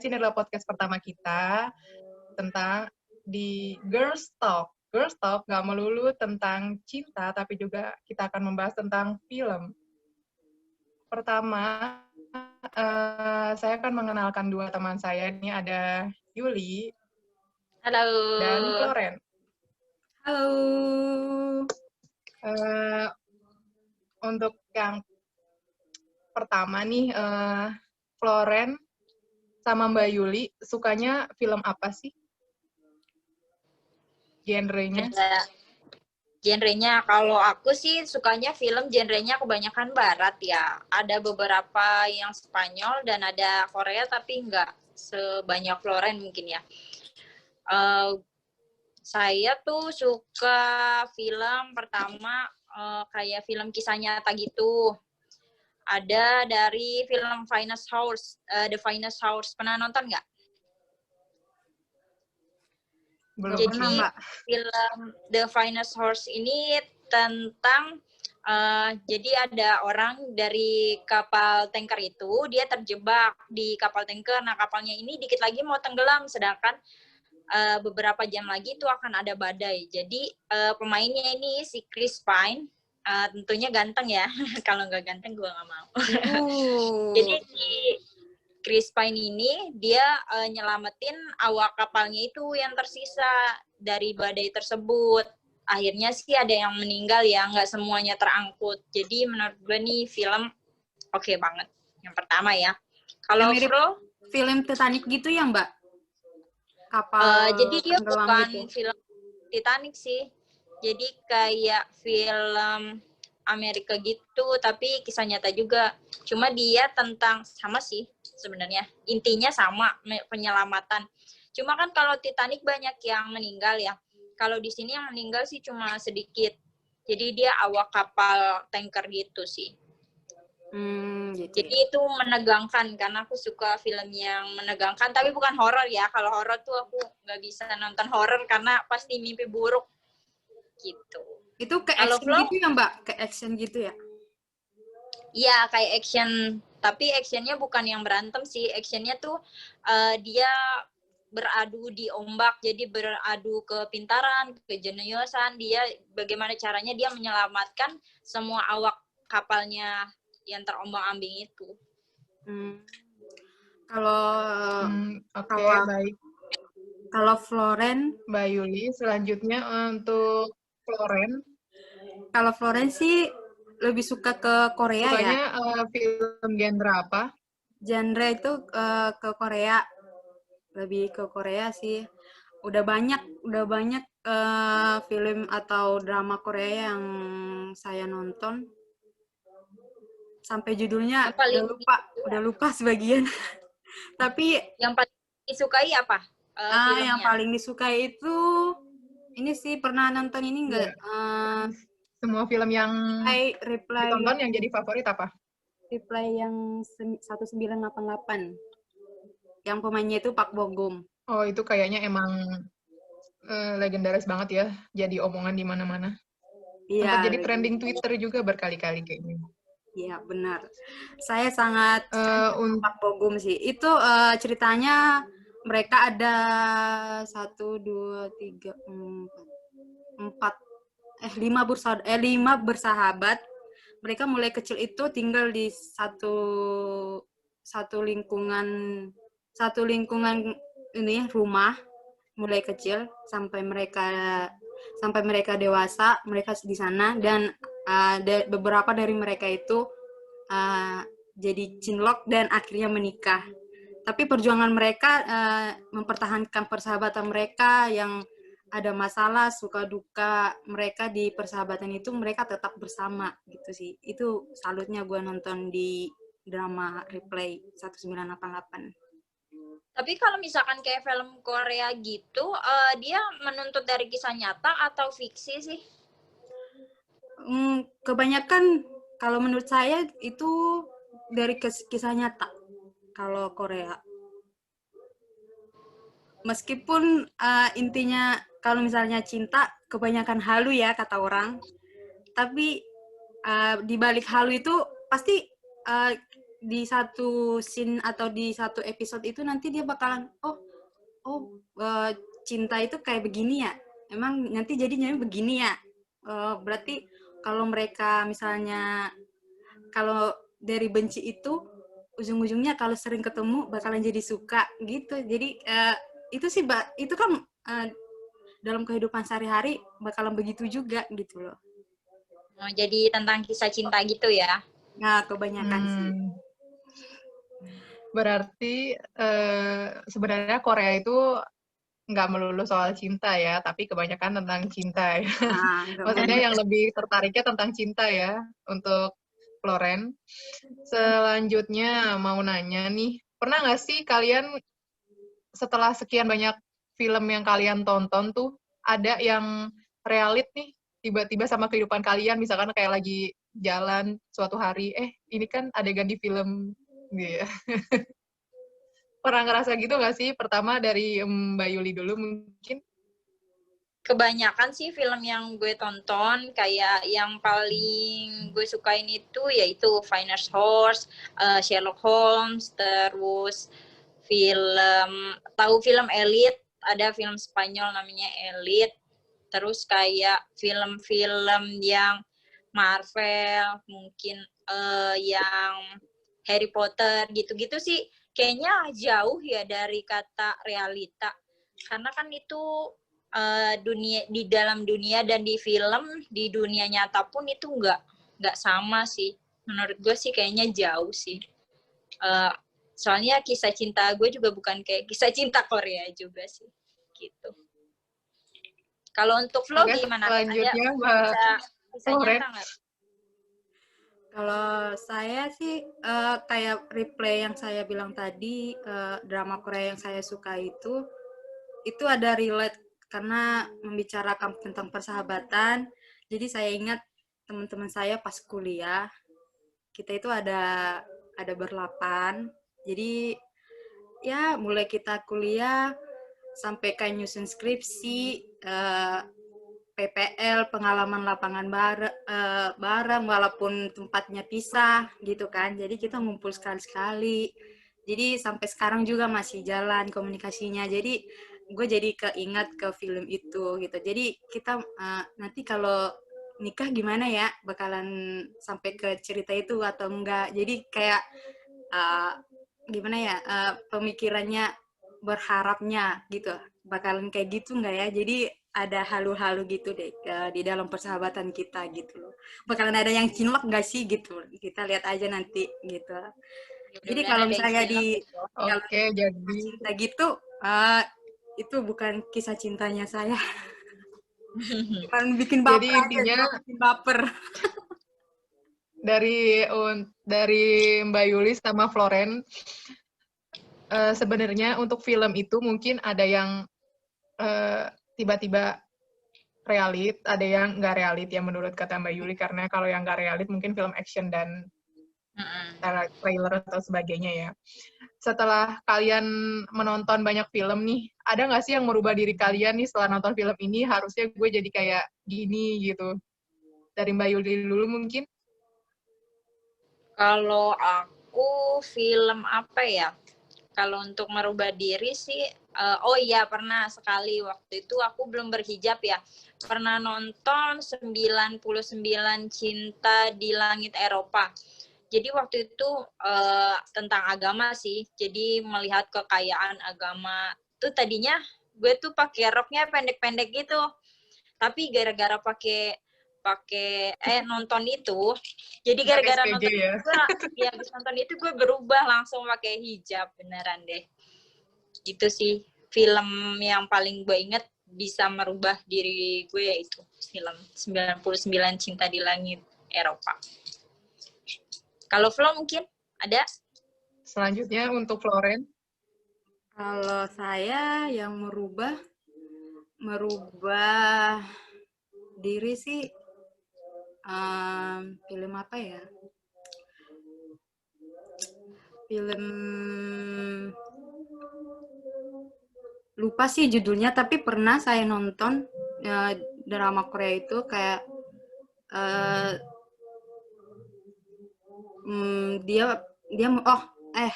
ini adalah podcast pertama kita tentang di Girls Talk. Girls Talk nggak melulu tentang cinta, tapi juga kita akan membahas tentang film. Pertama, saya akan mengenalkan dua teman saya. Ini ada Yuli Halo. dan Floren. Halo. Untuk yang pertama nih, Floren sama Mbak Yuli sukanya film apa sih? Genrenya? Genrenya kalau aku sih sukanya film genrenya kebanyakan barat ya. Ada beberapa yang Spanyol dan ada Korea tapi nggak sebanyak Floren mungkin ya. Saya tuh suka film pertama kayak film kisah nyata gitu. Ada dari film Finest House, The Finest House. Pernah nonton nggak? Belum. Jadi film The Finest House ini tentang jadi ada orang dari kapal tanker itu, dia terjebak di kapal tanker. Nah, kapalnya ini dikit lagi mau tenggelam, sedangkan beberapa jam lagi itu akan ada badai. Jadi pemainnya ini si Chris Pine, tentunya ganteng ya. Kalau nggak ganteng gue nggak mau. Jadi si Chris Pine ini dia nyelamatin awak kapalnya itu yang tersisa dari badai tersebut. Akhirnya sih ada yang meninggal ya, nggak semuanya terangkut. Jadi menurut gue nih film oke banget. Yang pertama ya. Kalau Fro, film Titanic gitu ya Mbak? Kapal jadi dia bukan gitu. film Titanic sih. Jadi kayak film Amerika gitu, tapi kisah nyata juga. Cuma dia tentang sama sih sebenarnya. Intinya sama, penyelamatan. Cuma kan kalau Titanic banyak yang meninggal ya. Kalau di sini yang meninggal sih cuma sedikit. Jadi dia awak kapal tanker gitu sih. Gitu. Jadi itu menegangkan karena aku suka film yang menegangkan, tapi bukan horor ya. Kalau horor tuh aku nggak bisa nonton horor karena pasti mimpi buruk gitu. Itu ke action gitu ya Mbak? Ke action gitu ya? Iya kayak action, tapi actionnya bukan yang berantem sih. Actionnya tuh dia beradu di ombak, jadi beradu kepintaran, kejeniusan. Dia bagaimana caranya dia menyelamatkan semua awak kapalnya yang terombang-ambing itu. Baik. Kalau Floren, Mbak Yuli, selanjutnya untuk Floren. Kalau Floren sih lebih suka ke Korea. Sukanya ya. Film genre apa? Genre itu ke Korea, lebih ke Korea sih. Udah banyak film atau drama Korea yang saya nonton. Sampai judulnya udah lupa sebagian. Tapi yang paling disukai apa? Yang paling disukai itu ini sih, pernah nonton ini enggak? Semua film yang Reply ditonton yang jadi favorit apa? Reply yang 1988. Yang pemainnya itu Park Bo Gum. Oh, itu kayaknya emang legendaris banget ya, jadi omongan di mana-mana. Iya. Sempat jadi trending Twitter juga berkali-kali kayaknya. Iya, benar. Saya sangat Park Bo Gum sih. Itu ceritanya mereka ada 5 bersahabat. Mereka mulai kecil itu tinggal di satu lingkungan ini rumah, mulai kecil sampai mereka dewasa, mereka di sana. Dan beberapa dari mereka itu jadi cinlok dan akhirnya menikah. Tapi perjuangan mereka mempertahankan persahabatan mereka, yang ada masalah, suka duka mereka di persahabatan itu, mereka tetap bersama gitu sih. Itu salutnya gue nonton di drama Replay 1988. Tapi kalau misalkan kayak film Korea gitu, dia menuntut dari kisah nyata atau fiksi sih? Kebanyakan kalau menurut saya itu dari kisah nyata kalau Korea. Meskipun intinya kalau misalnya cinta kebanyakan halu ya kata orang, tapi di balik halu itu pasti di satu scene atau di satu episode itu nanti dia bakalan cinta itu kayak begini ya, emang nanti jadinya begini ya. Berarti kalau mereka misalnya kalau dari benci itu ujung-ujungnya kalau sering ketemu bakalan jadi suka gitu. Jadi itu sih itu kan dalam kehidupan sehari-hari bakalan begitu juga gitu loh. Jadi tentang kisah cinta gitu ya. Nah, kebanyakan sih. Berarti sebenarnya Korea itu nggak melulu soal cinta ya, tapi kebanyakan tentang cinta ya. Nah, Maksudnya yang lebih tertariknya tentang cinta ya untuk Floren. Selanjutnya mau nanya nih, pernah nggak sih kalian setelah sekian banyak film yang kalian tonton tuh ada yang realit nih tiba-tiba sama kehidupan kalian, misalkan kayak lagi jalan suatu hari, ini kan adegan di film gitu ya. Pernah ngerasa gitu nggak sih? Pertama dari Mbak Yuli dulu mungkin. Kebanyakan sih film yang gue tonton, kayak yang paling gue sukain itu yaitu Finest Horse, Sherlock Holmes, terus tahu film Elite, ada film Spanyol namanya Elite, terus kayak film-film yang Marvel, mungkin yang Harry Potter gitu-gitu sih kayaknya jauh ya dari kata realita, karena kan itu dunia di dalam dunia dan di film di dunia nyata pun itu nggak sama sih, menurut gue sih kayaknya jauh sih. Soalnya kisah cinta gue juga bukan kayak kisah cinta Korea juga sih gitu. Kalau untuk Flo gimana? Selanjutnya Ada kisah Floren. nyata nggak? Kalau saya sih kayak replay yang saya bilang tadi, drama Korea yang saya suka itu ada relate karena membicarakan tentang persahabatan. Jadi saya ingat teman-teman saya pas kuliah, kita itu ada berlapan. Jadi ya mulai kita kuliah sampai kayak nyusun skripsi, PPL, pengalaman lapangan bareng walaupun tempatnya pisah gitu kan. Jadi kita ngumpul sekali-sekali. Jadi sampai sekarang juga masih jalan komunikasinya. Jadi gue jadi keingat ke film itu gitu. Jadi kita nanti kalau nikah gimana ya, bakalan sampai ke cerita itu atau enggak. Jadi kayak gimana ya, pemikirannya berharapnya gitu, bakalan kayak gitu enggak ya. Jadi ada halu-halu gitu deh di dalam persahabatan kita gitu loh. Bakalan ada yang cinlok nggak sih gitu. Kita lihat aja nanti gitu. Jadi kalau misalnya Oke, jadi cinta gitu, itu bukan kisah cintanya saya. Bukan bikin baper jadi aja, intinya cuma bikin baper. dari Mbak Yuli sama Floren, sebenarnya untuk film itu mungkin ada yang tiba-tiba realit, ada yang nggak realit ya menurut kata Mbak Yuli, karena kalau yang nggak realit mungkin film action dan trailer atau sebagainya ya. Setelah kalian menonton banyak film nih, ada nggak sih yang merubah diri kalian nih setelah nonton film ini, harusnya gue jadi kayak gini gitu? Dari Mbak Yuli dulu mungkin. Kalau aku film apa ya? Kalau untuk merubah diri sih, oh iya pernah sekali waktu itu aku belum berhijab ya. Pernah nonton 99 Cinta di Langit Eropa. Jadi waktu itu tentang agama sih. Jadi melihat kekayaan agama. Tuh tadinya gue tuh pakai roknya pendek-pendek gitu. Tapi gara-gara pakai nonton itu, jadi gara-gara nonton ya? habis nonton itu gue berubah langsung pakai hijab, beneran deh. Itu sih film yang paling gue inget bisa merubah diri gue, yaitu film 99 Cinta di Langit Eropa. Kalau Flo mungkin ada? Selanjutnya untuk Floren. Kalau saya yang merubah diri sih, film apa ya? Film lupa sih judulnya, tapi pernah saya nonton drama Korea itu kayak dia dia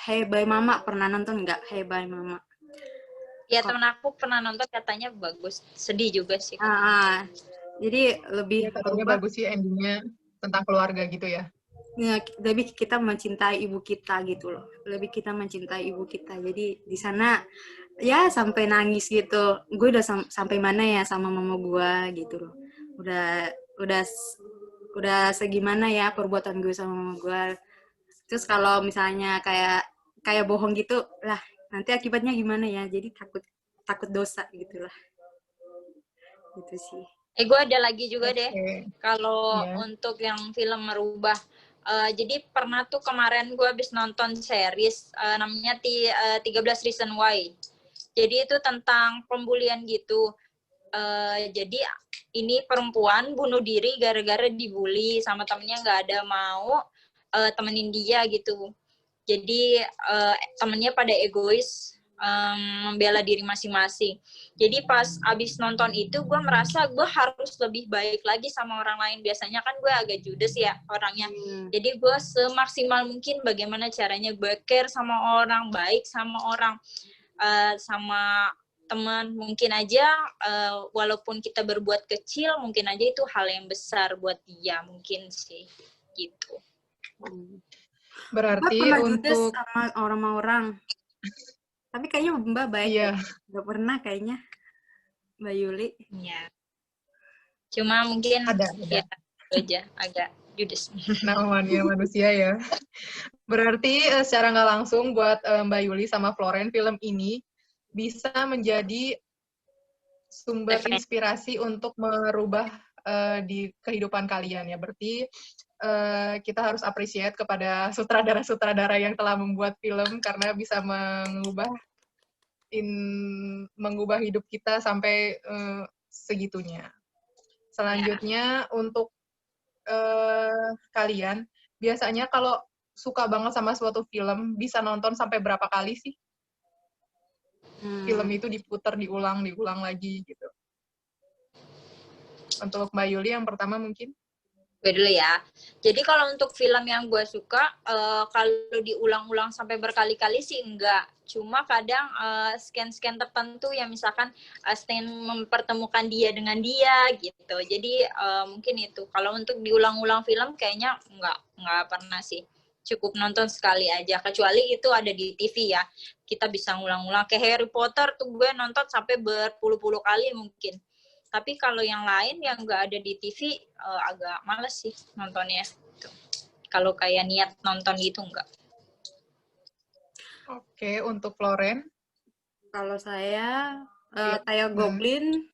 Hey Bye Mama, pernah nonton nggak Hey Bye Mama? Ya temen aku pernah nonton, katanya bagus. Sedih juga sih katanya. Jadi Ya, lebih katanya berubah. bagus sih endingnya tentang keluarga gitu ya. Ya, lebih kita mencintai ibu kita gitu loh. Lebih kita mencintai ibu kita. Jadi di sana ya sampai nangis gitu. Gue udah sampai mana ya sama mama gue gitu loh. Udah udah udah segimana ya perbuatan gue sama mama gue. Terus kalau misalnya kayak bohong gitu lah, nanti akibatnya gimana ya? Jadi takut takut dosa gitu lah. Gitu sih. Gue ada lagi juga deh. Oke. Kalau Iya. untuk yang film merubah. Jadi pernah tuh kemarin gue habis nonton series namanya 13 Reason Why. Jadi itu tentang pembulian gitu. Jadi ini perempuan bunuh diri gara-gara dibully sama temennya, nggak ada mau temenin dia gitu. Jadi temennya pada egois, membela diri masing-masing. Jadi pas abis nonton itu gue merasa gue harus lebih baik lagi sama orang lain. Biasanya kan gue agak judes ya orangnya. Jadi gue semaksimal mungkin bagaimana caranya gue care sama orang, baik sama orang, sama teman. Mungkin aja walaupun kita berbuat kecil, mungkin aja itu hal yang besar buat dia, mungkin sih gitu. Berarti Mbak pernah judes untuk sama orang-orang. Tapi kayaknya Mbak baik iya. deh. Gak pernah kayaknya Mbak Yuli. Ya. Cuma mungkin Ada. ya aja agak judes. Namanya manusia ya. Berarti secara nggak langsung buat Mbak Yuli sama Floren, film ini bisa menjadi sumber inspirasi untuk merubah di kehidupan kalian ya. Berarti kita harus appreciate kepada sutradara-sutradara yang telah membuat film karena bisa mengubah hidup kita sampai segitunya. Selanjutnya untuk kalian, biasanya kalau suka banget sama suatu film, bisa nonton sampai berapa kali sih? Film itu diputar, diulang lagi gitu. Untuk Mbak Yuli yang pertama mungkin? Gue dulu ya. Jadi kalau untuk film yang gue suka, kalau diulang-ulang sampai berkali-kali sih enggak. Cuma kadang scan-scan tertentu yang misalkan scan mempertemukan dia dengan dia gitu. Jadi mungkin itu. Kalau untuk diulang-ulang film kayaknya enggak pernah sih. Cukup nonton sekali aja. Kecuali itu ada di TV ya. Kita bisa ngulang-ulang. Kayak Harry Potter tuh gue nonton sampai berpuluh-puluh kali mungkin. Tapi kalau yang lain yang nggak ada di TV, agak males sih nontonnya. Kalau kayak niat nonton gitu nggak. Oke, untuk Floren? Kalau saya kayak Goblin,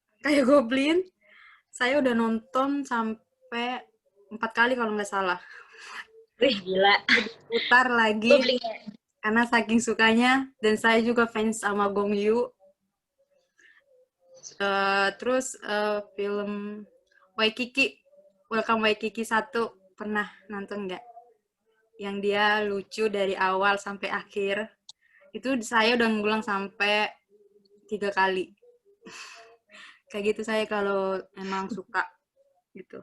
saya udah nonton sampai 4 kali kalau nggak salah. Wih, gila. Putar lagi karena saking sukanya, dan saya juga fans sama Gong Yoo. Terus film Welcome Waikiki 1 pernah nonton nggak? Yang dia lucu dari awal sampai akhir. Itu saya udah ngulang sampai 3 kali. Kayak gitu saya kalau emang suka gitu.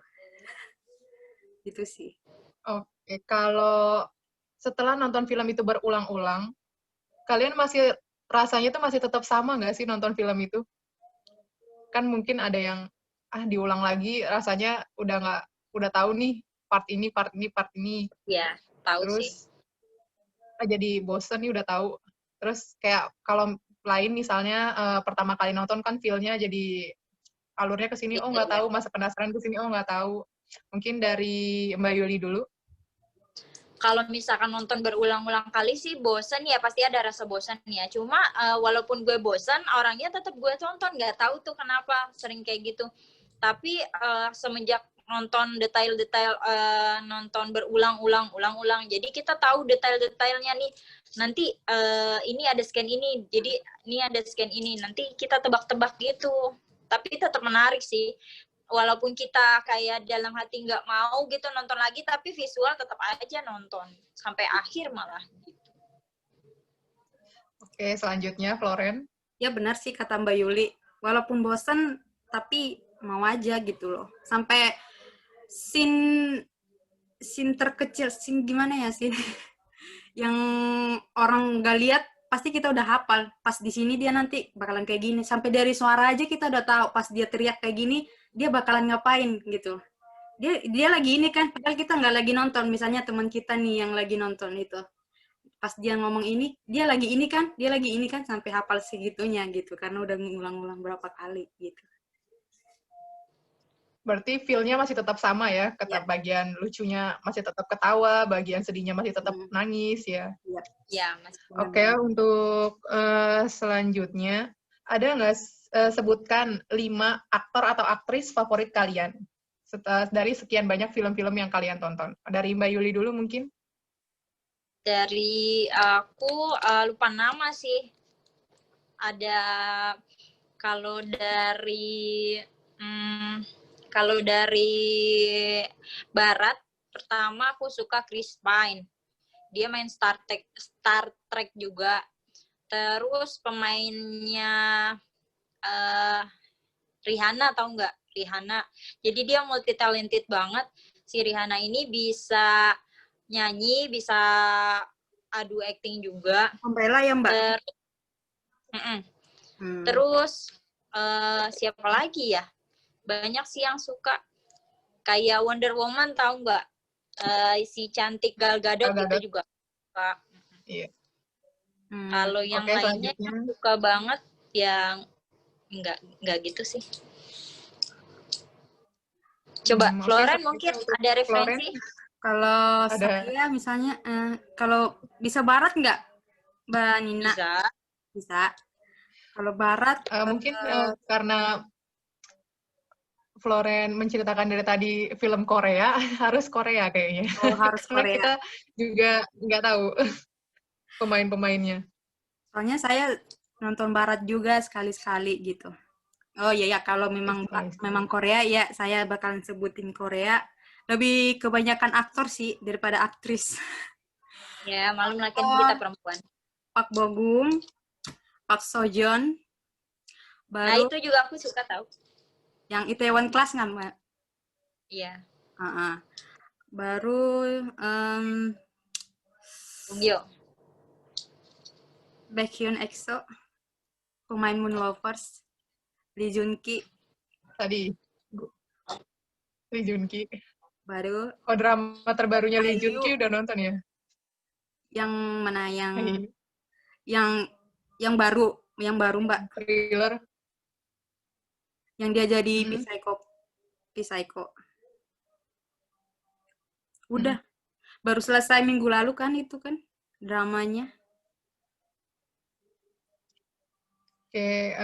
Itu sih. Oke, kalau setelah nonton film itu berulang-ulang, kalian masih rasanya tuh masih tetap sama nggak sih nonton film itu? Kan mungkin ada yang diulang lagi rasanya udah tahu nih part ini. Ya, tahu Terus sih. jadi bosen nih udah tahu. Terus kayak kalau lain misalnya pertama kali nonton kan feel-nya jadi alurnya ke sini nggak tahu, masa penasaran ke sini nggak tahu. Mungkin dari Mbak Yuli dulu. Kalau misalkan nonton berulang-ulang kali sih bosan ya, pasti ada rasa bosan ya. Cuma walaupun gue bosan, orangnya tetap gue tonton, nggak tahu tuh kenapa sering kayak gitu. Tapi semenjak nonton detail-detail, nonton berulang-ulang, jadi kita tahu detail-detailnya nih. Nanti ini ada scan ini, jadi ini ada scan ini. Nanti kita tebak-tebak gitu. Tapi tetap menarik sih. Walaupun kita kayak dalam hati nggak mau gitu nonton lagi, tapi visual tetap aja nonton sampai akhir malah. Oke, selanjutnya Floren. Ya benar sih kata Mbak Yuli. Walaupun bosan, tapi mau aja gitu loh. Sampai scene terkecil, scene gimana ya sih? yang orang nggak lihat pasti kita udah hafal. Pas di sini dia nanti bakalan kayak gini. Sampai dari suara aja kita udah tahu. Pas dia teriak kayak gini, dia bakalan ngapain gitu. Dia lagi ini kan, padahal kita nggak lagi nonton. Misalnya teman kita nih yang lagi nonton itu. Pas dia ngomong ini, dia lagi ini kan sampai hafal segitunya gitu. Karena udah ngulang-ngulang berapa kali gitu. Berarti feel-nya masih tetap sama ya, Ya. bagian lucunya masih tetap ketawa, bagian sedihnya masih tetap Hmm. nangis ya. Iya. Ya, Mas. Oke, untuk selanjutnya, ada nggak sebutkan 5 aktor atau aktris favorit kalian dari sekian banyak film-film yang kalian tonton? Dari Mbak Yuli dulu mungkin? Dari aku lupa nama sih. Ada kalau dari kalau dari barat, pertama aku suka Chris Pine. Dia main Star Trek juga. Terus pemainnya Rihanna, tahu nggak? Rihanna. Jadi dia multi talented banget. Si Rihanna ini bisa nyanyi, bisa adu acting juga. Umbrella ya Mbak? Terus siapa lagi ya? Banyak sih yang suka. Kayak Wonder Woman, tahu nggak? Si cantik Gal Gadot itu juga suka. Iya. Kalau yang lainnya yang suka banget yang enggak gitu sih. Coba Floren mungkin ada referensi? Kalau saya misalnya kalau bisa barat nggak Mbak Nina? Bisa. Kalau barat mungkin karena Floren menceritakan dari tadi film Korea, harus Korea kayaknya. Oh, harus Karena Korea. kita juga nggak tahu pemain-pemainnya. Soalnya saya nonton barat juga sekali-sekali gitu. Oh iya ya, kalau memang Korea ya saya bakalan sebutin Korea. Lebih kebanyakan aktor sih daripada aktris. Ya, maklum lagi kita perempuan. Park Bo Gum, Park Seo Joon. Nah, itu juga aku suka tahu. Yang Itaewon Class nggak, Mbak? Iya. Baru Bong Yo. Baekhyun EXO, pemain Moon Lovers, Lee Jun Ki. Tadi Lee Jun Ki. Baru. Oh, drama terbarunya Lee Jun Ki udah nonton ya? Yang mana yang baru Mbak? Thriller. Yang dia jadi Psycho. Udah. Baru selesai minggu lalu kan itu kan dramanya. Oke,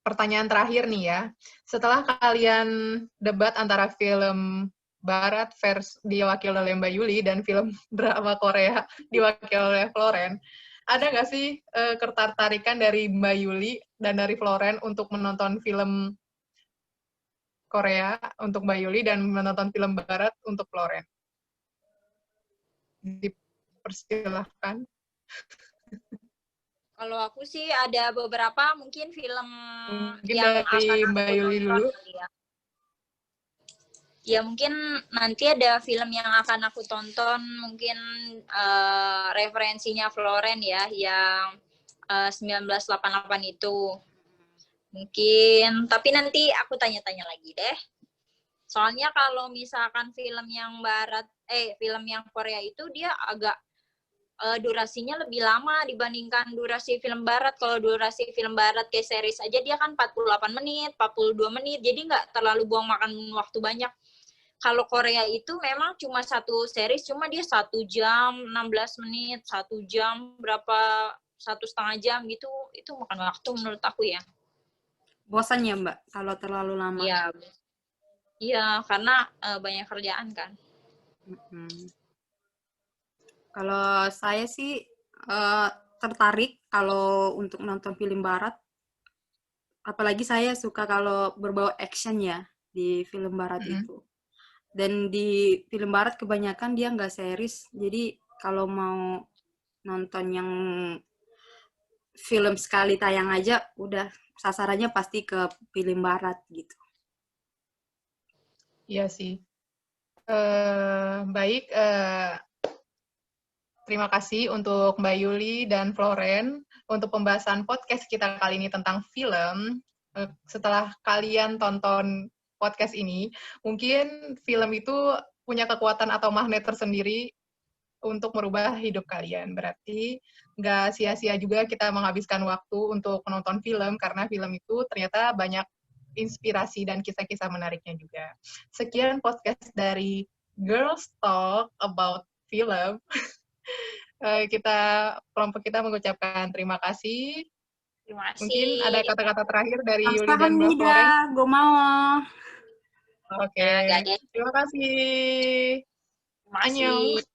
pertanyaan terakhir nih ya. Setelah kalian debat antara film Barat diwakili oleh Mbak Yuli dan film drama Korea diwakili oleh Floren, ada nggak sih ketertarikan dari Mbak Yuli dan dari Floren untuk menonton film Korea untuk Mbak Yuli dan menonton film Barat untuk Floren? Dipersilahkan. Kalau aku sih ada beberapa mungkin film yang dari Mbak Yuli dulu. Ya mungkin nanti ada film yang akan aku tonton, mungkin referensinya Floren ya, yang 1988 itu. Mungkin, tapi nanti aku tanya-tanya lagi deh. Soalnya kalau misalkan film yang film yang Korea itu dia agak durasinya lebih lama dibandingkan durasi film barat. Kalau durasi film barat kayak series aja dia kan 48 menit, 42 menit, jadi nggak terlalu buang makan waktu banyak. Kalau Korea itu memang cuma satu series, cuma dia 1 jam 16 menit, 1 jam 1,5 jam gitu, itu makan waktu menurut aku ya. Bosan ya Mbak kalau terlalu lama? Iya, karena banyak kerjaan kan. Kalau saya sih tertarik kalau untuk nonton film barat. Apalagi saya suka kalau berbau action ya di film barat itu. Dan di film barat kebanyakan dia nggak series. Jadi kalau mau nonton yang film sekali tayang aja, udah sasarannya pasti ke film barat gitu. Iya sih. Baik, terima kasih untuk Mbak Yuli dan Floren untuk pembahasan podcast kita kali ini tentang film. Setelah kalian tonton podcast ini, mungkin film itu punya kekuatan atau magnet tersendiri untuk merubah hidup kalian. Berarti nggak sia-sia juga kita menghabiskan waktu untuk menonton film, karena film itu ternyata banyak inspirasi dan kisah-kisah menariknya juga. Sekian podcast dari Girls Talk About Film. Kelompok kita mengucapkan terima kasih. Terima Mungkin ada kasih. kata-kata terakhir dari Yuli dan Mbak Kamsahamnida, Floren. gomawa. Oke, Nah, gak ada. terima kasih. Terima Annyeong. kasih.